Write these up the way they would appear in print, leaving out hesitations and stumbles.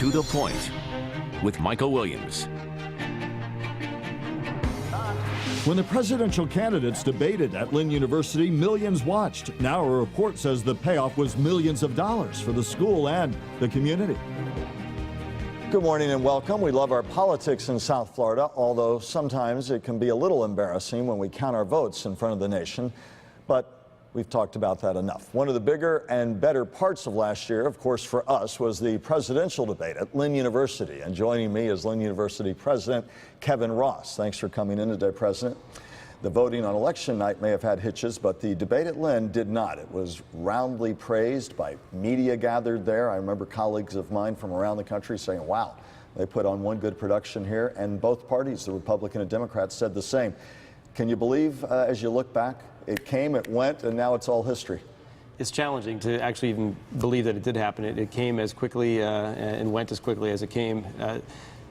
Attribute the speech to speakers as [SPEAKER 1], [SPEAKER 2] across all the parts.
[SPEAKER 1] To the Point with Michael Williams.
[SPEAKER 2] When the presidential candidates debated at Lynn University, millions watched. Now a report says the payoff was millions of dollars for the school and the community.
[SPEAKER 3] Good morning and welcome. We love our politics in South Florida, although sometimes it can be a little embarrassing when we count our votes in front of the nation. But we've talked about that enough. One of the bigger and better parts of last year, of course, for us, was the presidential debate at Lynn University. And joining me is Lynn University President Kevin Ross. Thanks for coming in today, President. The voting on election night may have had hitches, but the debate at Lynn did not. It was roundly praised by media gathered there. I remember colleagues of mine from around the country saying, wow, they put on one good production here. And both parties, the Republican and Democrats, said the same. Can you believe, as you look back, it came, it went, and now it's all history?
[SPEAKER 4] It's challenging to actually even believe that it did happen. It came as quickly and went as quickly as it came.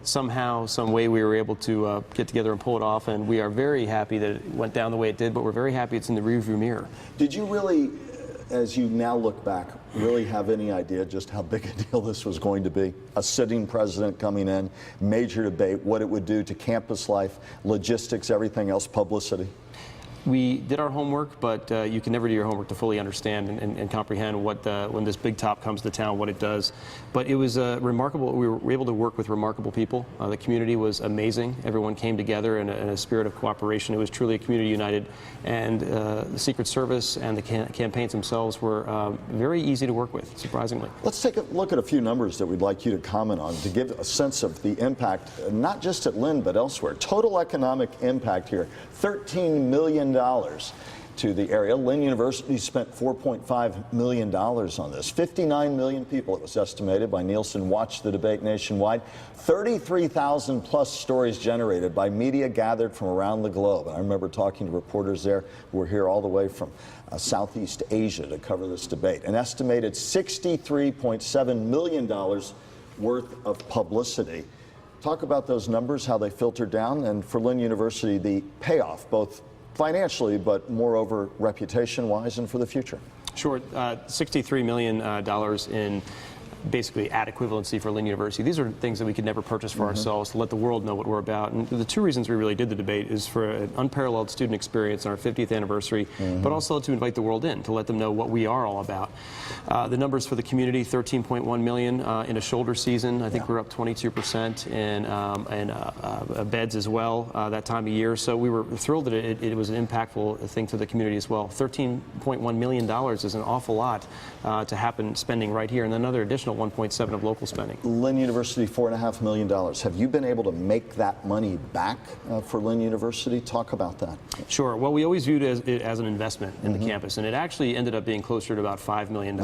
[SPEAKER 4] Somehow, some way, we were able to get together and pull it off, and we are very happy that it went down the way it did, but we're very happy it's in the rearview mirror.
[SPEAKER 3] Did you really, as you now look back, really have any idea just how big a deal this was going to be? A sitting president coming in, major debate, what it would do to campus life, logistics, everything else, publicity?
[SPEAKER 4] We did our homework, but you can never do your homework to fully understand and comprehend what when this big top comes to town, what it does. But it was remarkable. We were able to work with remarkable people. The community was amazing. Everyone came together in a spirit of cooperation. It was truly a community united. And the Secret Service and the campaigns themselves were very easy to work with, surprisingly.
[SPEAKER 3] Let's take a look at a few numbers that we'd like you to comment on to give a sense of the impact, not just at Lynn, but elsewhere. Total economic impact here, $13 million to the area. Lynn University spent $4.5 million on this. 59 million people, it was estimated by Nielsen, watched the debate nationwide. 33,000 plus stories generated by media gathered from around the globe. And I remember talking to reporters there who were here all the way from Southeast Asia to cover this debate. An estimated $63.7 million worth of publicity. Talk about those numbers, how they filtered down, and for Lynn University, the payoff, both financially, but moreover reputation-wise and for the future.
[SPEAKER 4] Sure, $63 million in basically ad equivalency for Lynn University. These are things that we could never purchase for ourselves, to let the world know what we're about. And the two reasons we really did the debate is for an unparalleled student experience on our 50th anniversary, but also to invite the world in, to let them know what we are all about. The numbers for the community, 13.1 million in a shoulder season. I think we're up 22% in beds as well that time of year. So we were thrilled that it was an impactful thing to the community as well. $13.1 million is an awful lot to happen spending right here, and another additional 1.7 of local spending.
[SPEAKER 3] Lynn University, $4.5 million. Have you been able to make that money back for Lynn University? Talk about that.
[SPEAKER 4] Sure. Well, we always viewed it as an investment in the campus, and it actually ended up being closer to about $5 million.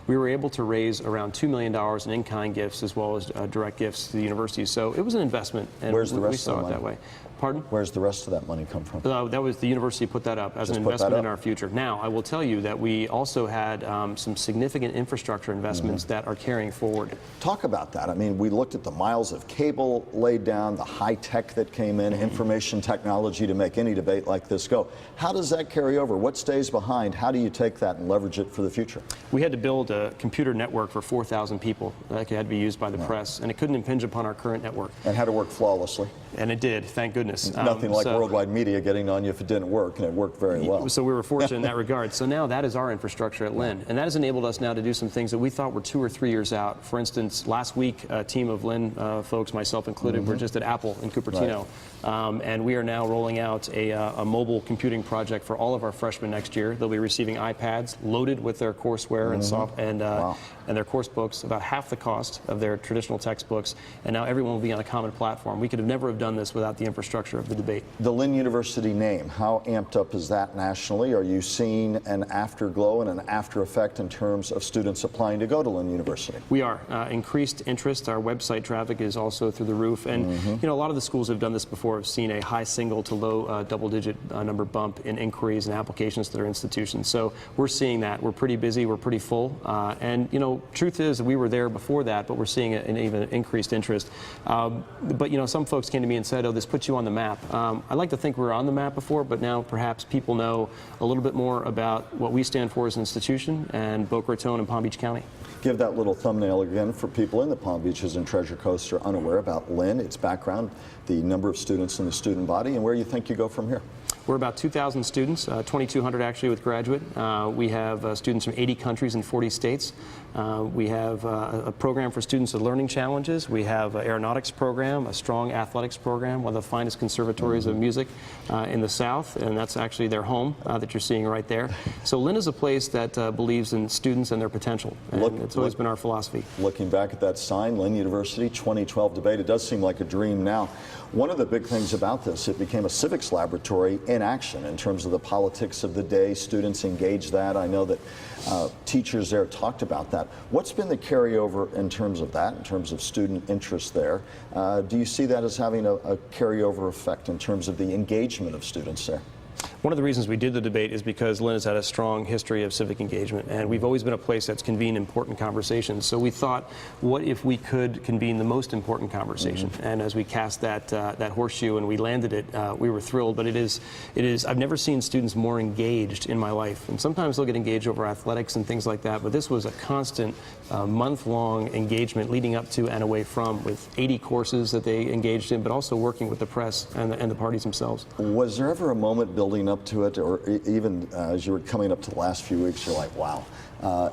[SPEAKER 4] We were able to raise around $2 million in in-kind gifts as well as direct gifts to the university. So it was an investment, and
[SPEAKER 3] Where's the rest
[SPEAKER 4] we saw it that way. Pardon?
[SPEAKER 3] Where's the rest of that money come from?
[SPEAKER 4] That was the university put that up as an investment in our future. Now, I will tell you that we also had some significant infrastructure investments that are carrying forward.
[SPEAKER 3] Talk about that. I mean, we looked at the miles of cable laid down, the high tech that came in, information technology to make any debate like this go. How does that carry over? What stays behind? How do you take that and leverage it for the future?
[SPEAKER 4] We had to build a computer network for 4,000 people that had to be used by the press, and it couldn't impinge upon our current network.
[SPEAKER 3] And had to work flawlessly.
[SPEAKER 4] And it did, thank goodness.
[SPEAKER 3] Nothing like worldwide media getting on you if it didn't work, and it worked very well.
[SPEAKER 4] So we were fortunate in that regard. So now that is our infrastructure at Lynn, and that has enabled us now to do some things that we thought were 2 or 3 years out. For instance, last week, a team of Lynn folks, myself included, were just at Apple in Cupertino, and we are now rolling out a mobile computing project for all of our freshmen next year. They'll be receiving iPads loaded with their courseware and their course books, about half the cost of their traditional textbooks, and now everyone will be on a common platform. We could have never have done this without the infrastructure of the debate.
[SPEAKER 3] The Lynn University name, how amped up is that nationally? Are you seeing an afterglow and an after effect in terms of students applying to go to Lynn University?
[SPEAKER 4] We are. Increased interest. Our website traffic is also through the roof, and you know, a lot of the schools have done this before, have seen a high single to low double-digit number bump in inquiries and applications to their institutions. So we're seeing that. We're pretty busy. We're pretty full, and you know, truth is we were there before that, but we're seeing an even increased interest. But you know, some folks came to me and said, "Oh, this puts you on the map. I like to think we were on the map before, but now perhaps people know a little bit more about what we stand for as an institution and Boca Raton and Palm Beach County.
[SPEAKER 3] Give that little thumbnail again for people in the Palm Beaches and Treasure Coast who are unaware about Lynn, its background, the number of students in the student body, and where you think you go from here.
[SPEAKER 4] We're about 2,000 students, 2,200 actually with graduate. We have students from 80 countries and 40 states. We have a program for students with learning challenges. We have an aeronautics program, a strong athletics program, one of the finest conservatories of music in the South, and that's actually their home that you're seeing right there. So Lynn is a place that believes in students and their potential, and it's always been our philosophy.
[SPEAKER 3] Looking back at that sign, Lynn University 2012 debate, it does seem like a dream now. One of the big things about this, it became a civics laboratory in action in terms of the politics of the day. Students engaged that. I know that teachers there talked about that. What's been the carryover in terms of that, in terms of student interest there? Do you see that as having a carryover effect in terms of the engagement of students there?
[SPEAKER 4] One of the reasons we did the debate is because Lynn has had a strong history of civic engagement, and we've always been a place that's convened important conversations. So we thought, what if we could convene the most important conversation? And as we cast that horseshoe and we landed it, we were thrilled. But it is. I've never seen students more engaged in my life. And sometimes they'll get engaged over athletics and things like that. But this was a constant, month-long engagement leading up to and away from, with 80 courses that they engaged in, but also working with the press and the parties themselves.
[SPEAKER 3] Was there ever a moment building up to it, or even as you were coming up to the last few weeks, you're like, wow,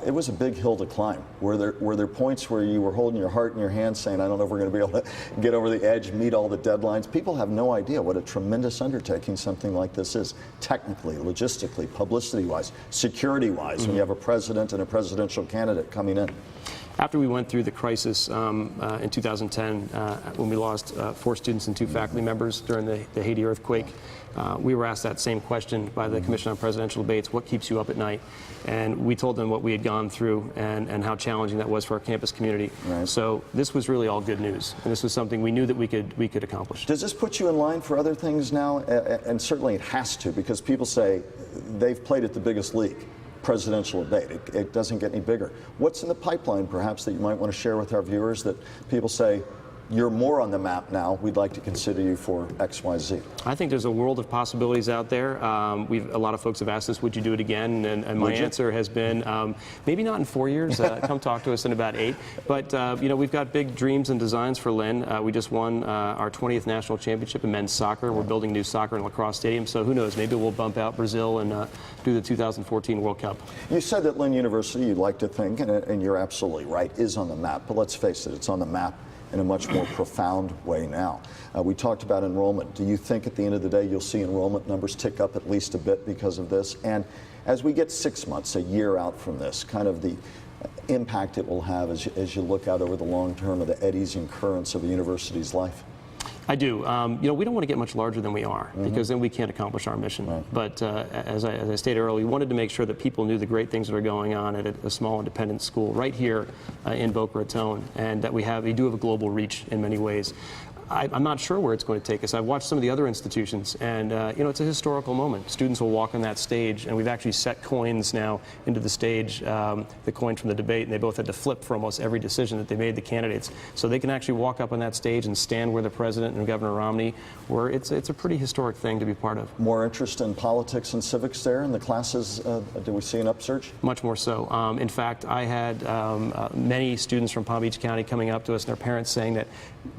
[SPEAKER 3] it was a big hill to climb? Were there points where you were holding your heart in your hand saying, I don't know if we're going to be able to get over the edge, meet all the deadlines? People have no idea what a tremendous undertaking something like this is, technically, logistically, publicity-wise, security-wise, when you have a president and a presidential candidate coming in.
[SPEAKER 4] After we went through the crisis in 2010, when we lost 4 students and 2 faculty members during the Haiti earthquake, we were asked that same question by the Commission on Presidential Debates: what keeps you up at night? And we told them what we had gone through and how challenging that was for our campus community. Right. So this was really all good news, and this was something we knew that we could accomplish.
[SPEAKER 3] Does this put you in line for other things now? And certainly it has to, because people say they've played at the biggest league. Presidential debate. It doesn't get any bigger. What's in the pipeline, perhaps, that you might want to share with our viewers that people say, you're more on the map now, we'd like to consider you for X, Y, Z?
[SPEAKER 4] I think there's a world of possibilities out there. A lot of folks have asked us, would you do it again? And my answer has been, maybe not in 4 years. Come talk to us in about 8. But we've got big dreams and designs for Lynn. We just won our 20th national championship in men's soccer. We're building new soccer and lacrosse stadium. So who knows? Maybe we'll bump out Brazil and do the 2014 World Cup. You
[SPEAKER 3] said that Lynn University, you'd like to think, and you're absolutely right, is on the map. But let's face it, it's on the map in a much more profound way now. We talked about enrollment. Do you think at the end of the day you'll see enrollment numbers tick up at least a bit because of this? And as we get 6 months, a year out from this, kind of the impact it will have as you look out over the long term of the eddies and currents of a university's life? I do. We don't want to get much larger than we are, because then we can't accomplish our mission. Right. But as I stated earlier, we wanted to make sure that people knew the great things that are going on at a small independent school right here in Boca Raton, and that we do have a global reach in many ways. I'm not sure where it's going to take us. I've watched some of the other institutions, and it's a historical moment. Students will walk on that stage, and we've actually set coins now into the stage, the coin from the debate, and they both had to flip for almost every decision that they made, the candidates. So they can actually walk up on that stage and stand where the president and Governor Romney were. It's a pretty historic thing to be part of. More interest in politics and civics there in the classes? Do we see an upsurge? Much more so. In fact, I had many students from Palm Beach County coming up to us and their parents saying that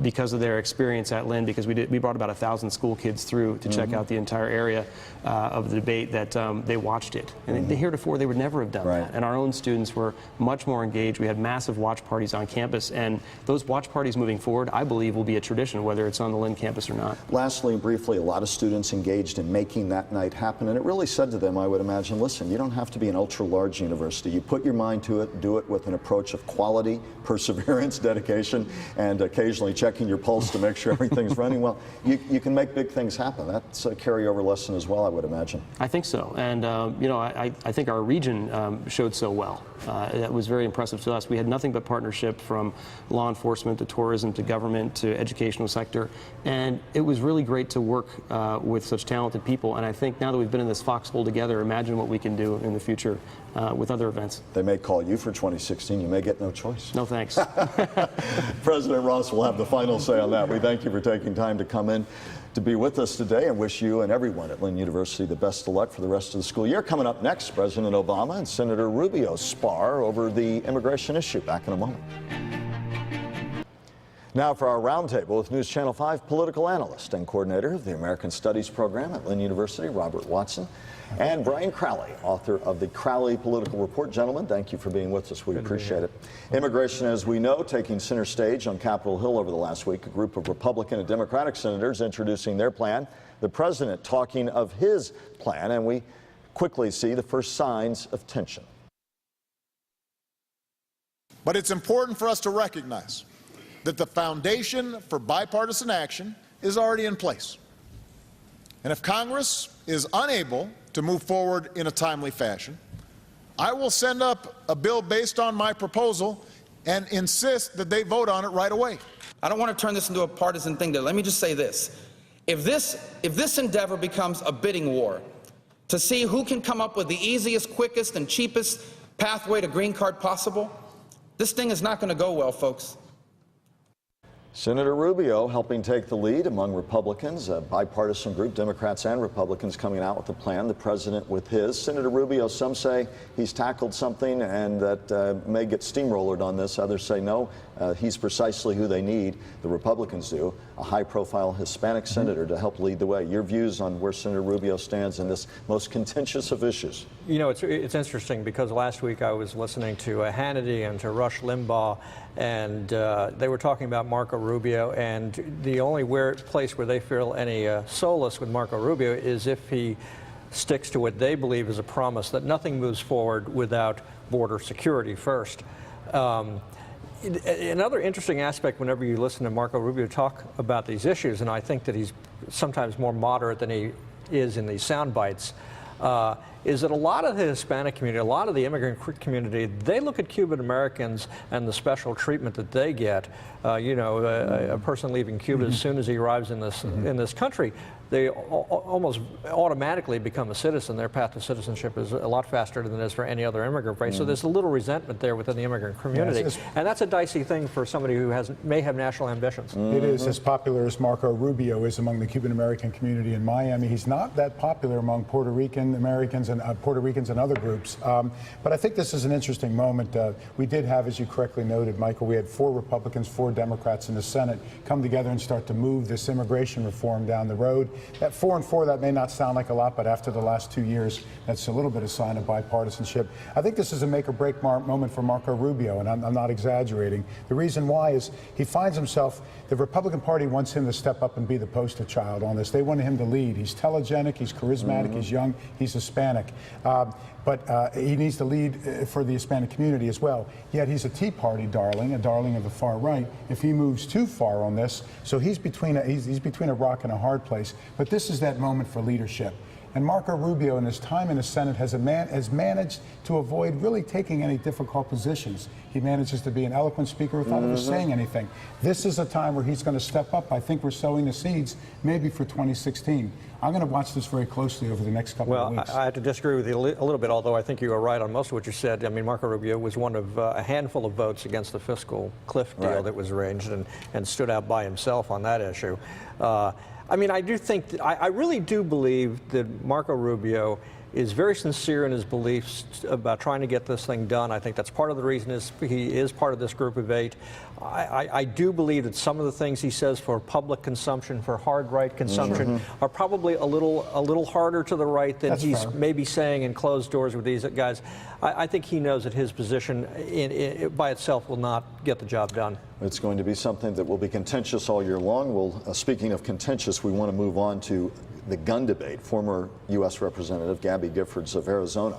[SPEAKER 3] because of their experience at Lynn, because we brought about 1,000 school kids through to check out the entire area of the debate, that they watched it. And heretofore, they would never have done that. And our own students were much more engaged. We had massive watch parties on campus, and those watch parties moving forward, I believe, will be a tradition, whether it's on the Lynn campus or not. Lastly, briefly, a lot of students engaged in making that night happen, and it really said to them, I would imagine, listen, you don't have to be an ultra-large university. You put your mind to it, do it with an approach of quality, perseverance, dedication, and occasionally checking your pulse to make sure everything's running well. You can make big things happen. That's a carryover lesson as well, I would imagine. I think so. And, I think our region showed so well. That was very impressive to us. We had nothing but partnership, from law enforcement to tourism to government to educational sector. And it was really great to work with such talented people. And I think now that we've been in this foxhole together, imagine what we can do in the future
[SPEAKER 4] with other events.
[SPEAKER 3] They may call you for 2016. You may get no choice.
[SPEAKER 4] No thanks.
[SPEAKER 3] President Ross will have the final say on that. We thank you for taking time to come in to be with us today and wish you and everyone at Lynn University the best of luck for the rest of the school year. Coming up next, President Obama and Senator Rubio spar over the immigration issue. Back in a moment. Now for our roundtable with News Channel 5 political analyst and coordinator of the American Studies program at Lynn University, Robert Watson, and Brian Crowley, author of the Crowley Political Report. Gentlemen, thank you for being with us. We appreciate it. Immigration, as we know, taking center stage on Capitol Hill over the last week. A group of Republican and Democratic senators introducing their plan. The president talking of his plan, and we quickly see the first signs of tension.
[SPEAKER 5] But it's important for us to recognize that the foundation for bipartisan action is already in place. And if Congress is unable to move forward in a timely fashion, I will send up a bill based on my proposal and insist that they vote on it right away.
[SPEAKER 6] I don't want to turn this into a partisan thing. Let me just say this. If this endeavor becomes a bidding war to see who can come up with the easiest, quickest, and cheapest pathway to green card possible, this thing is not going to go well, folks.
[SPEAKER 3] Senator Rubio helping take the lead among Republicans, a bipartisan group, Democrats and Republicans coming out with a plan, the president with his. Senator Rubio, some say he's tackled something and that may get steamrollered on this. Others say no, he's precisely who they need, the Republicans do, a high-profile Hispanic senator to help lead the way. Your views on where Senator Rubio stands in this most contentious of issues?
[SPEAKER 7] You know, it's interesting because last week I was listening to Hannity and to Rush Limbaugh, and they were talking about Marco Rubio, and the only place where they feel any solace with Marco Rubio is if he sticks to what they believe is a promise that nothing moves forward without border security first. Another interesting aspect whenever you listen to Marco Rubio talk about these issues, and I think that he's sometimes more moderate than he is in these sound bites, is that a lot of the Hispanic community, a lot of the immigrant community, they look at Cuban Americans and the special treatment that they get. A person leaving Cuba as soon as he arrives in this country, they almost automatically become a citizen. Their path to citizenship is a lot faster than it is for any other immigrant, right? So there's a little resentment there within the immigrant community. And that's a dicey thing for somebody who may have national ambitions.
[SPEAKER 8] It is as popular as Marco Rubio is among the Cuban American community in Miami. He's not that popular among Puerto Rican Americans and other groups. But I think this is an interesting moment. We did have, as you correctly noted, Michael, we had 4 Republicans, 4 Democrats in the Senate come together and start to move this immigration reform down the road. That 4 and 4, that may not sound like a lot, but after the last 2 years, that's a little bit of sign of bipartisanship. I think this is a make or break moment for Marco Rubio, and I'm not exaggerating. The reason why is he finds himself, the Republican Party wants him to step up and be the poster child on this. They want him to lead. He's telegenic, he's charismatic, he's young, he's Hispanic. But he needs to lead for the Hispanic community as well. Yet he's a Tea Party darling, a darling of the far right. If he moves too far on this, so he's between a rock and a hard place. But this is that moment for leadership. And Marco Rubio, in his time in the Senate, has managed to avoid really taking any difficult positions. He manages to be an eloquent speaker without ever saying anything. This is a time where he's going to step up. I think we're sowing the seeds maybe for 2016. I'm going to watch this very closely over the next couple of weeks.
[SPEAKER 7] Well, I have to disagree with you a little bit, although I think you are right on most of what you said. I mean, Marco Rubio was one of a handful of votes against the fiscal cliff deal that was arranged and stood out by himself on that issue. I mean, I do think that I really do believe that Marco Rubio is very sincere in his beliefs about trying to get this thing done. I think that's part of the reason he is part of this group of 8. I do believe that some of the things he says for public consumption, for hard right consumption, are probably a little harder to the right than he's maybe saying in closed doors with these guys. I think he knows that his position by itself will not get the job done.
[SPEAKER 3] It's going to be something that will be contentious all year long. Well, speaking of contentious, we want to move on to the gun debate. Former U.S. Representative Gabby Giffords of Arizona,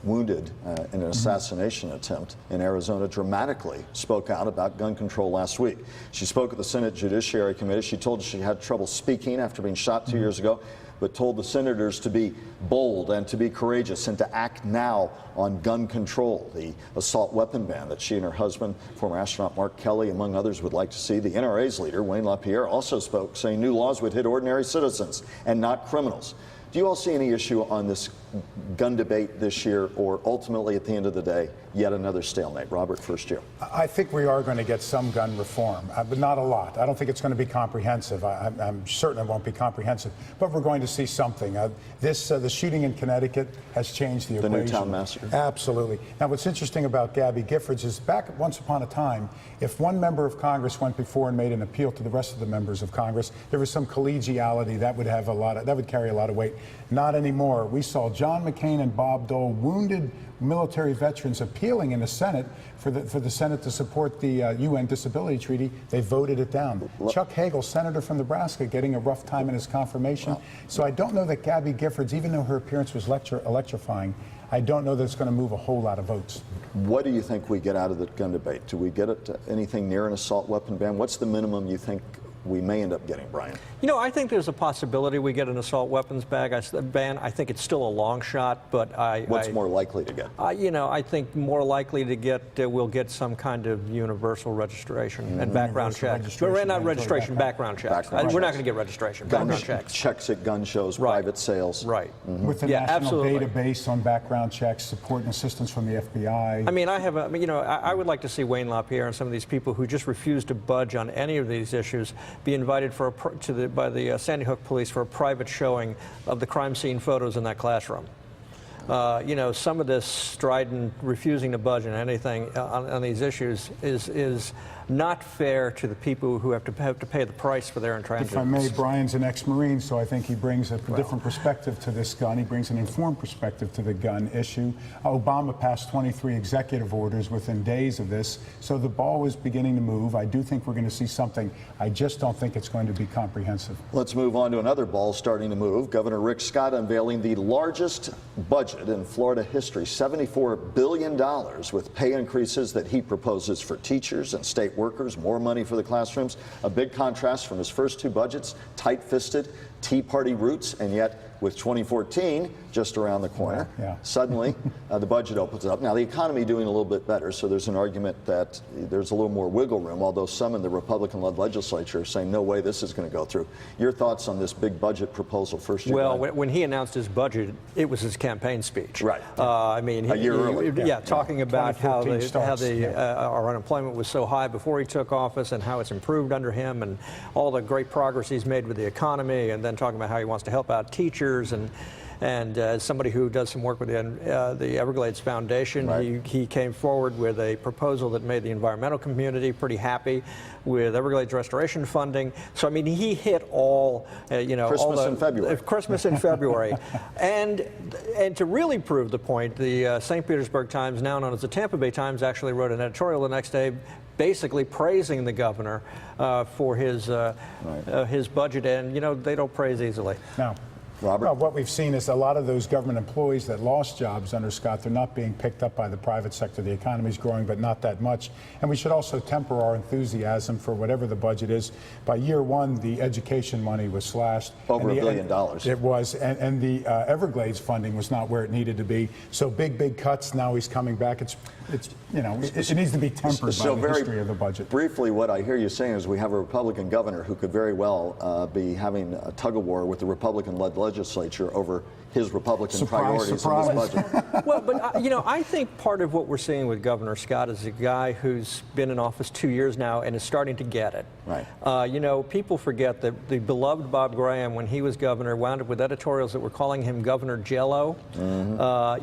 [SPEAKER 3] wounded in an assassination attempt in Arizona, dramatically spoke out about gun control last week. She spoke at the Senate Judiciary Committee. She told us she had trouble speaking after being shot 2 years ago, but told the senators to be bold and to be courageous and to act now on gun control, the assault weapon ban that she and her husband, former astronaut Mark Kelly, among others, would like to see. The NRA's leader, Wayne LaPierre, also spoke, saying new laws would hit ordinary citizens and not criminals. Do you all see any issue on this gun debate this year, or ultimately, at the end of the day, yet another stalemate? Robert, first you.
[SPEAKER 8] I think we are going to get some gun reform, but not a lot. I don't think it's going to be comprehensive. I'm certain it won't be comprehensive, but we're going to see something. The shooting in Connecticut has changed the equation.
[SPEAKER 3] The Newtown massacre.
[SPEAKER 8] Absolutely. Now, what's interesting about Gabby Giffords is back once upon a time, if one member of Congress went before and made an appeal to the rest of the members of Congress, there was some collegiality that would carry a lot of weight. Not anymore. We saw John McCain and Bob Dole, wounded military veterans, appealing in the Senate for the Senate to support the UN Disability Treaty. They voted it down. Chuck Hagel, senator from Nebraska, getting a rough time in his confirmation. Wow. So I don't know that Gabby Giffords, even though her appearance was electrifying, I don't know that it's going to move a whole lot of votes.
[SPEAKER 3] What do you think we get out of the gun debate? Do we get anything near an assault weapon ban? What's the minimum you think we may end up getting, Brian?
[SPEAKER 7] You know, I think there's a possibility we get an assault weapons ban. I think it's still a long shot, but
[SPEAKER 3] What's more likely to get?
[SPEAKER 7] You know, I think more likely to get, we'll get some kind of universal registration and background checks. Not registration, background checks. We're not going to get registration, background checks.
[SPEAKER 3] Checks at gun shows, private sales.
[SPEAKER 7] Right.
[SPEAKER 8] With the national database on background checks, support and assistance from the FBI.
[SPEAKER 7] I mean, I would like to see Wayne LaPierre and some of these people who just refuse to budge on any of these issues be invited by the Sandy Hook police for a private showing of the crime scene photos in that classroom. You know, some of this strident refusing to budge on anything on these issues is not fair to the people who have to pay the price for their intransigence.
[SPEAKER 8] If I may, Brian's an ex-Marine, so I think he brings a different perspective to this gun. He brings an informed perspective to the gun issue. Obama passed 23 executive orders within days of this, so the ball is beginning to move. I do think we're going to see something. I just don't think it's going to be comprehensive.
[SPEAKER 3] Let's move on to another ball starting to move. Governor Rick Scott unveiling the largest budget in Florida history, $74 billion, with pay increases that he proposes for teachers and state workers, more money for the classrooms. A big contrast from his first two budgets, tight-fisted, Tea Party roots, and yet with 2014 just around the corner, suddenly the budget opens up. Now, the economy doing a little bit better, so there's an argument that there's a little more wiggle room, although some in the Republican-led legislature are saying, no way this is going to go through. Your thoughts on this big budget proposal first?
[SPEAKER 7] Well, when he announced his budget, it was his campaign speech.
[SPEAKER 3] Right.
[SPEAKER 7] I mean,
[SPEAKER 3] a year early.
[SPEAKER 7] Talking about how our unemployment was so high before he took office and how it's improved under him and all the great progress he's made with the economy, and then talking about how he wants to help out teachers. And as somebody who does some work with the Everglades Foundation, he came forward with a proposal that made the environmental community pretty happy with Everglades restoration funding. So I mean, he hit all Christmas in February, and to really prove the point, the St. Petersburg Times, now known as the Tampa Bay Times, actually wrote an editorial the next day, basically praising the governor for his budget, and you know, they don't praise easily.
[SPEAKER 8] No.
[SPEAKER 3] Robert?
[SPEAKER 8] Well, what we've seen is a lot of those government employees that lost jobs under Scott, they're not being picked up by the private sector. The economy's growing, but not that much. And we should also temper our enthusiasm for whatever the budget is. By year one, the education money was slashed.
[SPEAKER 3] Over $1 billion.
[SPEAKER 8] It was, and the Everglades funding was not where it needed to be. So big cuts. Now he's coming back. It needs to be tempered by the history of the budget.
[SPEAKER 3] Briefly, what I hear you saying is we have a Republican governor who could very well be having a tug-of-war with the Republican-led legislature over his Republican priorities in this budget.
[SPEAKER 7] Well, but you know, I think part of what we're seeing with Governor Scott is a guy who's been in office 2 years now and is starting to get it.
[SPEAKER 3] Right.
[SPEAKER 7] You know, people forget that the beloved Bob Graham, when he was governor, wound up with editorials that were calling him Governor Jello.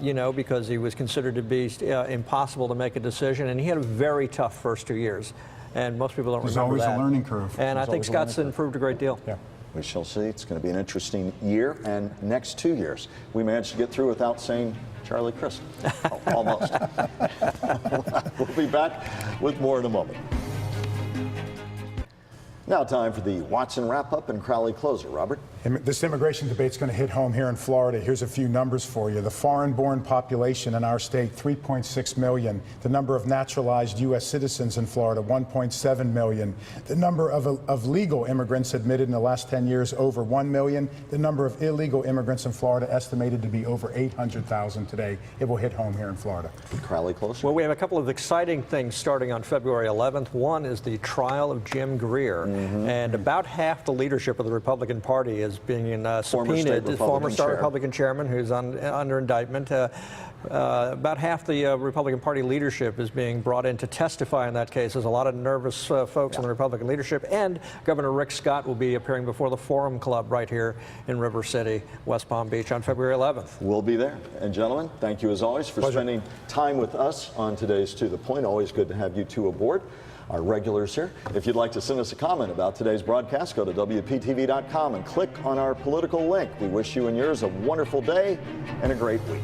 [SPEAKER 7] You know, because he was considered to be impossible to make a decision, and he had a very tough first 2 years. And most people don't remember that.
[SPEAKER 8] There's always a learning curve.
[SPEAKER 7] And I think Scott's improved a great deal.
[SPEAKER 8] Yeah.
[SPEAKER 3] We shall see. It's going to be an interesting year, and next 2 years. We managed to get through without saying Charlie Crystal. Almost. We'll be back with more in a moment. Now time for the Watson wrap-up and Crowley closer. Robert?
[SPEAKER 8] This immigration debate's going to hit home here in Florida. Here's a few numbers for you. The foreign-born population in our state, 3.6 million. The number of naturalized U.S. citizens in Florida, 1.7 million. The number of legal immigrants admitted in the last 10 years, over 1 million. The number of illegal immigrants in Florida estimated to be over 800,000 today. It will hit home here in Florida.
[SPEAKER 3] Crowley closer.
[SPEAKER 7] Well, we have a couple of exciting things starting on February 11th. One is the trial of Jim Greer. And about half the leadership of the Republican Party is is being
[SPEAKER 3] Former state
[SPEAKER 7] subpoenaed. Former
[SPEAKER 3] Republican chair.
[SPEAKER 7] Republican chairman who's under indictment. About half the Republican Party leadership is being brought in to testify in that case. There's a lot of nervous folks in the Republican leadership, and Governor Rick Scott will be appearing before the Forum Club right here in River City, West Palm Beach on February 11th.
[SPEAKER 3] We'll be there. And gentlemen, thank you as always for spending time with us on today's To The Point. Always good to have you two aboard, our regulars here. If you'd like to send us a comment about today's broadcast, go to WPTV.com and click on our political link. We wish you and yours a wonderful day and a great week.